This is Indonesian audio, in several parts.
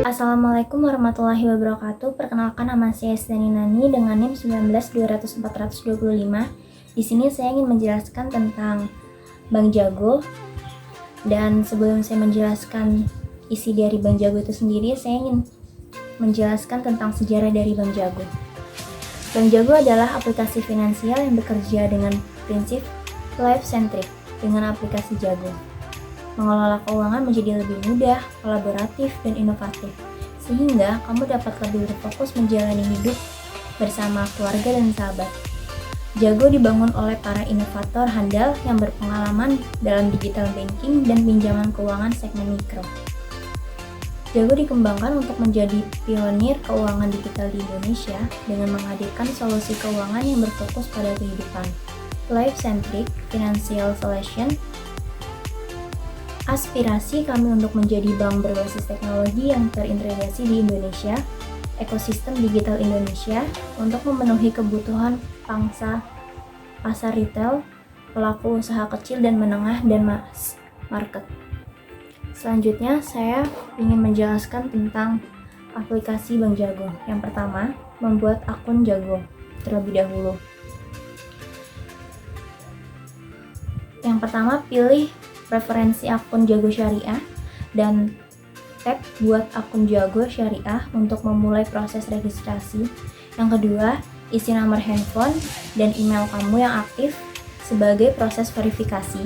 Assalamualaikum warahmatullahi wabarakatuh. Perkenalkan, nama saya Estani Nani dengan NIM 19200-425. Di sini saya ingin menjelaskan tentang Bank Jago. Dan sebelum saya menjelaskan isi dari Bank Jago itu sendiri, saya ingin menjelaskan tentang sejarah dari Bank Jago. Bank Jago adalah aplikasi finansial yang bekerja dengan prinsip life-centric. Dengan aplikasi Jago, mengelola keuangan menjadi lebih mudah, kolaboratif, dan inovatif, sehingga kamu dapat lebih berfokus menjalani hidup bersama keluarga dan sahabat. Jago dibangun oleh para inovator handal yang berpengalaman dalam digital banking dan pinjaman keuangan segmen mikro. Jago dikembangkan untuk menjadi pionir keuangan digital di Indonesia dengan menghadirkan solusi keuangan yang berfokus pada kehidupan life-centric financial solution. Aspirasi kami untuk menjadi bank berbasis teknologi yang terintegrasi di Indonesia, ekosistem digital Indonesia, untuk memenuhi kebutuhan pangsa pasar retail, pelaku usaha kecil dan menengah, dan mass market. Selanjutnya, saya ingin menjelaskan tentang aplikasi Bank Jago. Yang pertama, membuat akun Jago terlebih dahulu. Yang pertama, pilih preferensi akun Jago Syariah dan tap buat akun Jago Syariah untuk memulai proses registrasi. Yang kedua, isi nomor handphone dan email kamu yang aktif sebagai proses verifikasi.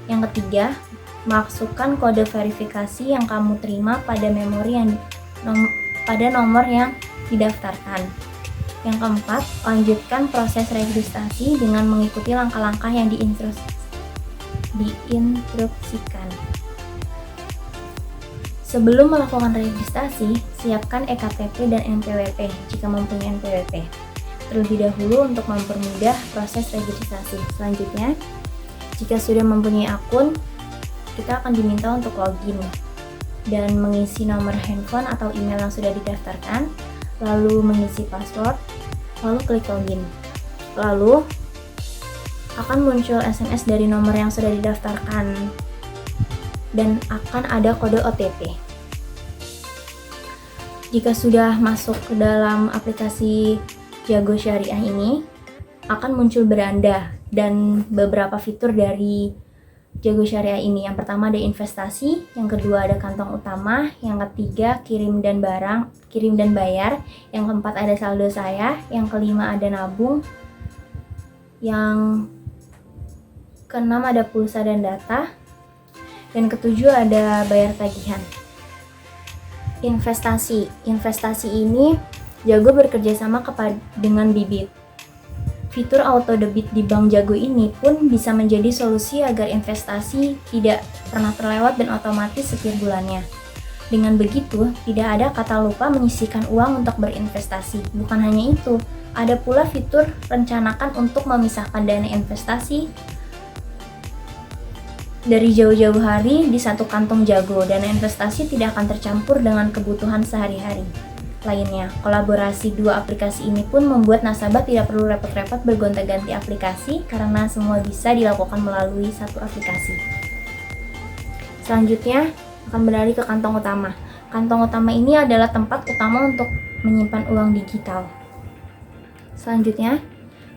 Yang ketiga, masukkan kode verifikasi yang kamu terima pada memori yang pada nomor yang didaftarkan. Yang keempat, lanjutkan proses registrasi dengan mengikuti langkah-langkah yang diinstruksikan. Sebelum melakukan registrasi, siapkan EKTP dan NPWP jika mempunyai NPWP terlebih dahulu untuk mempermudah proses registrasi. Selanjutnya, jika sudah mempunyai akun, kita akan diminta untuk login dan mengisi nomor handphone atau email yang sudah didaftarkan, lalu mengisi password, lalu klik login. Lalu akan muncul SMS dari nomor yang sudah didaftarkan dan akan ada kode OTP. Jika sudah masuk ke dalam aplikasi Jago Syariah ini, akan muncul beranda dan beberapa fitur dari Jago Syariah ini. Yang pertama ada investasi, yang kedua ada kantong utama, yang ketiga kirim dan bayar, yang keempat ada saldo saya, yang kelima ada nabung, yang keenam ada pulsa dan data, dan ketujuh ada bayar tagihan. Investasi ini Jago bekerja sama dengan Bibit. Fitur auto debit di Bank Jago ini pun bisa menjadi solusi agar investasi tidak pernah terlewat dan otomatis setiap bulannya. Dengan begitu, tidak ada kata lupa menyisihkan uang untuk berinvestasi. Bukan hanya itu, ada pula fitur rencanakan untuk memisahkan dana investasi dari jauh-jauh hari di satu kantong Jago. Dana investasi tidak akan tercampur dengan kebutuhan sehari-hari lainnya. Kolaborasi dua aplikasi ini pun membuat nasabah tidak perlu repot-repot bergonta-ganti aplikasi karena semua bisa dilakukan melalui satu aplikasi. Selanjutnya akan beralih ke kantong utama. Kantong utama ini adalah tempat utama untuk menyimpan uang digital. Selanjutnya,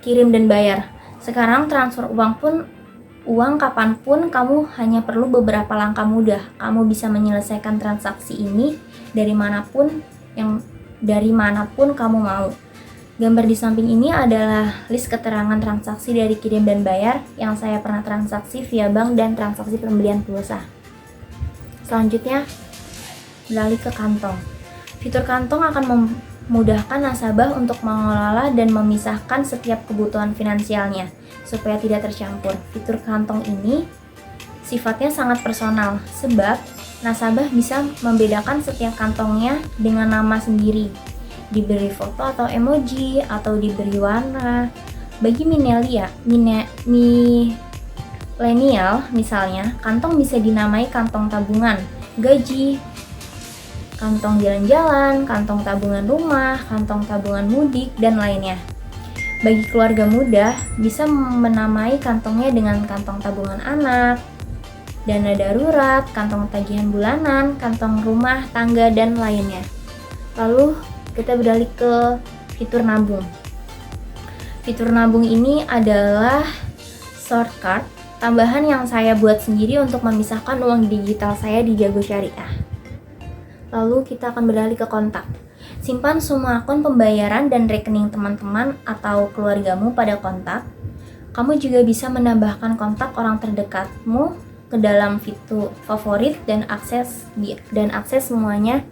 kirim dan bayar. Sekarang transfer uang kapanpun, kamu hanya perlu beberapa langkah mudah. Kamu bisa menyelesaikan transaksi ini dari manapun kamu mau. Gambar di samping ini adalah list keterangan transaksi dari kirim dan bayar yang saya pernah transaksi via bank dan transaksi pembelian pulsa. Selanjutnya, beralih ke kantong. Fitur kantong akan memudahkan nasabah untuk mengelola dan memisahkan setiap kebutuhan finansialnya supaya tidak tercampur. Fitur kantong ini sifatnya sangat personal sebab nasabah bisa membedakan setiap kantongnya dengan nama sendiri, diberi foto atau emoji, atau diberi warna. Bagi milenial misalnya, kantong bisa dinamai kantong tabungan, gaji, kantong jalan-jalan, kantong tabungan rumah, kantong tabungan mudik, dan lainnya. Bagi keluarga muda, bisa menamai kantongnya dengan kantong tabungan anak, dana darurat, kantong tagihan bulanan, kantong rumah tangga, dan lainnya. Lalu kita beralih ke fitur nabung. Fitur nabung ini adalah shortcut tambahan yang saya buat sendiri untuk memisahkan uang digital saya di Jago Syariah. Lalu kita akan beralih ke kontak. Simpan semua akun pembayaran dan rekening teman-teman atau keluargamu pada kontak. Kamu juga bisa menambahkan kontak orang terdekatmu ke dalam fitur favorit dan akses semuanya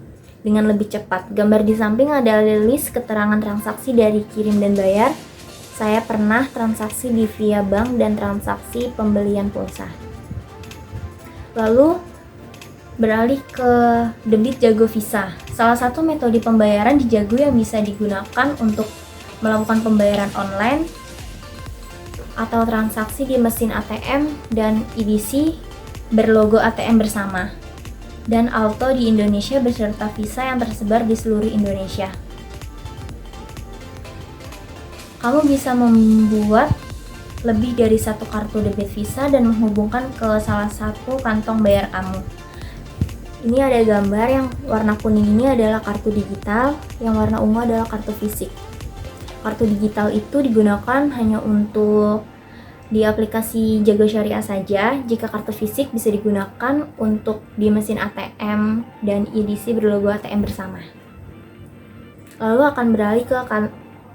dengan lebih cepat. Gambar di samping adalah list keterangan transaksi dari kirim dan bayar. Saya pernah transaksi di via bank dan transaksi pembelian pulsa. Lalu beralih ke debit Jago Visa. Salah satu metode pembayaran di Jago yang bisa digunakan untuk melakukan pembayaran online atau transaksi di mesin ATM dan EDC berlogo ATM bersama dan Alto di Indonesia beserta Visa yang tersebar di seluruh Indonesia. Kamu bisa membuat lebih dari satu kartu debit Visa dan menghubungkan ke salah satu kantong bayar kamu. Ini ada gambar yang warna kuning ini adalah kartu digital, yang warna ungu adalah kartu fisik. Kartu digital itu digunakan hanya untuk di aplikasi Jago Syariah saja. Jika kartu fisik bisa digunakan untuk di mesin ATM dan EDC berlogo ATM bersama. Lalu akan beralih ke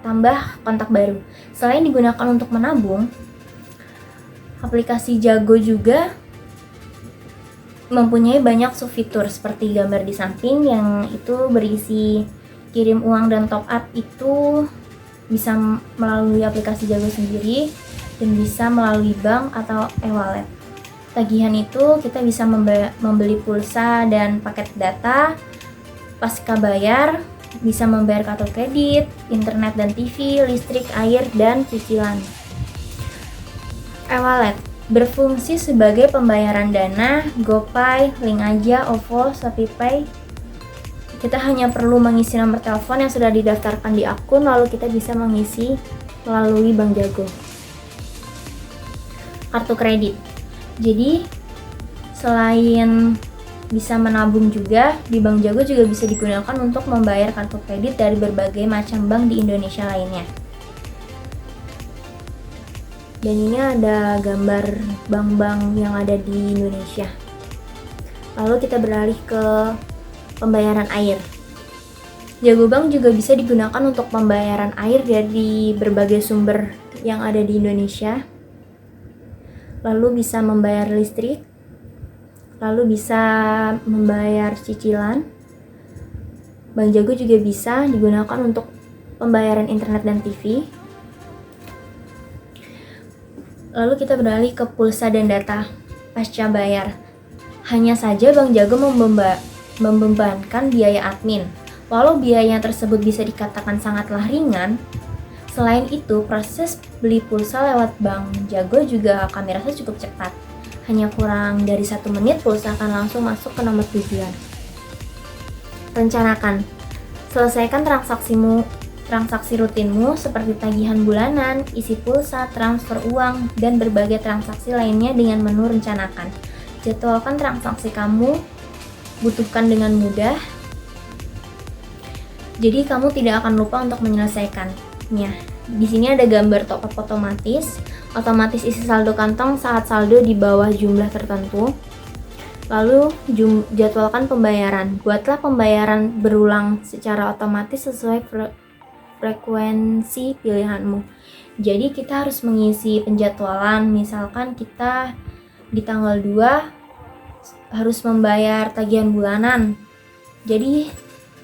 tambah kontak baru. Selain digunakan untuk menabung, aplikasi Jago juga mempunyai banyak subfitur seperti gambar di samping yang itu berisi kirim uang dan top up itu bisa melalui aplikasi Jago sendiri dan bisa melalui bank atau e-wallet. Tagihan itu kita bisa membeli pulsa dan paket data, pasca bayar, bisa membayar kartu kredit, internet dan TV, listrik, air, dan cicilan. E-wallet berfungsi sebagai pembayaran dana, GoPay, Link Aja, OVO, ShopeePay. Kita hanya perlu mengisi nomor telepon yang sudah didaftarkan di akun, lalu kita bisa mengisi melalui Bank Jago. Kartu kredit. Jadi, selain bisa menabung juga, di Bank Jago juga bisa digunakan untuk membayar kartu kredit dari berbagai macam bank di Indonesia lainnya. Dan ini ada gambar bank-bank yang ada di Indonesia. Lalu kita beralih ke pembayaran air. Jago Bank juga bisa digunakan untuk pembayaran air dari berbagai sumber yang ada di Indonesia. Lalu bisa membayar listrik, lalu bisa membayar cicilan. Bank Jago juga bisa digunakan untuk pembayaran internet dan TV. Lalu kita beralih ke pulsa dan data pasca bayar. Hanya saja Bank Jago membebankan biaya admin. Walau biaya tersebut bisa dikatakan sangatlah ringan, selain itu proses beli pulsa lewat Bank Jago juga kami rasa cukup cepat. Hanya kurang dari 1 menit pulsa akan langsung masuk ke nomor tujuan. Rencanakan. Selesaikan transaksi rutinmu seperti tagihan bulanan, isi pulsa, transfer uang, dan berbagai transaksi lainnya dengan menu rencanakan. Jadwalkan transaksi kamu butuhkan dengan mudah. Jadi kamu tidak akan lupa untuk menyelesaikannya. Di sini ada gambar top up otomatis isi saldo kantong saat saldo di bawah jumlah tertentu. Lalu jadwalkan pembayaran. Buatlah pembayaran berulang secara otomatis sesuai frekuensi pilihanmu. Jadi kita harus mengisi penjadwalan. Misalkan kita di tanggal 2 harus membayar tagihan bulanan. Jadi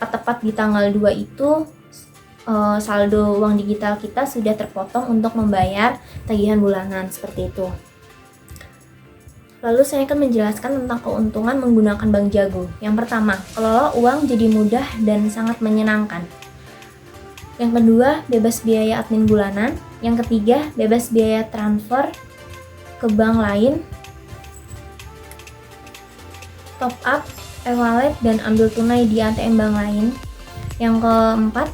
tepat di tanggal 2 itu saldo uang digital kita sudah terpotong untuk membayar tagihan bulanan, seperti itu. Lalu saya akan menjelaskan tentang keuntungan menggunakan Bank Jago. Yang pertama, kelola uang jadi mudah dan sangat menyenangkan. Yang kedua, bebas biaya admin bulanan. Yang ketiga, bebas biaya transfer ke bank lain, top up, e-wallet, dan ambil tunai di ATM bank lain. Yang keempat,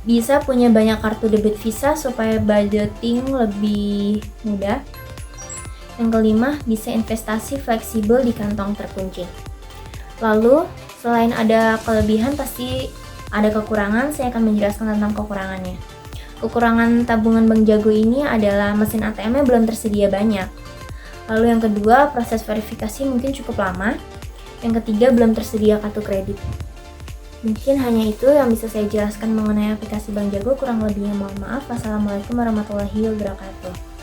Bisa punya banyak kartu debit Visa supaya budgeting lebih mudah. Yang kelima, bisa investasi fleksibel di kantong terkunci. Lalu, selain ada kelebihan pasti ada kekurangan, saya akan menjelaskan tentang kekurangannya. Kekurangan tabungan Bank Jago ini adalah mesin ATM-nya belum tersedia banyak. Lalu yang kedua, proses verifikasi mungkin cukup lama. Yang ketiga, belum tersedia kartu kredit. Mungkin hanya itu yang bisa saya jelaskan mengenai aplikasi Bank Jago. Kurang lebihnya mohon maaf. Wassalamualaikum warahmatullahi wabarakatuh.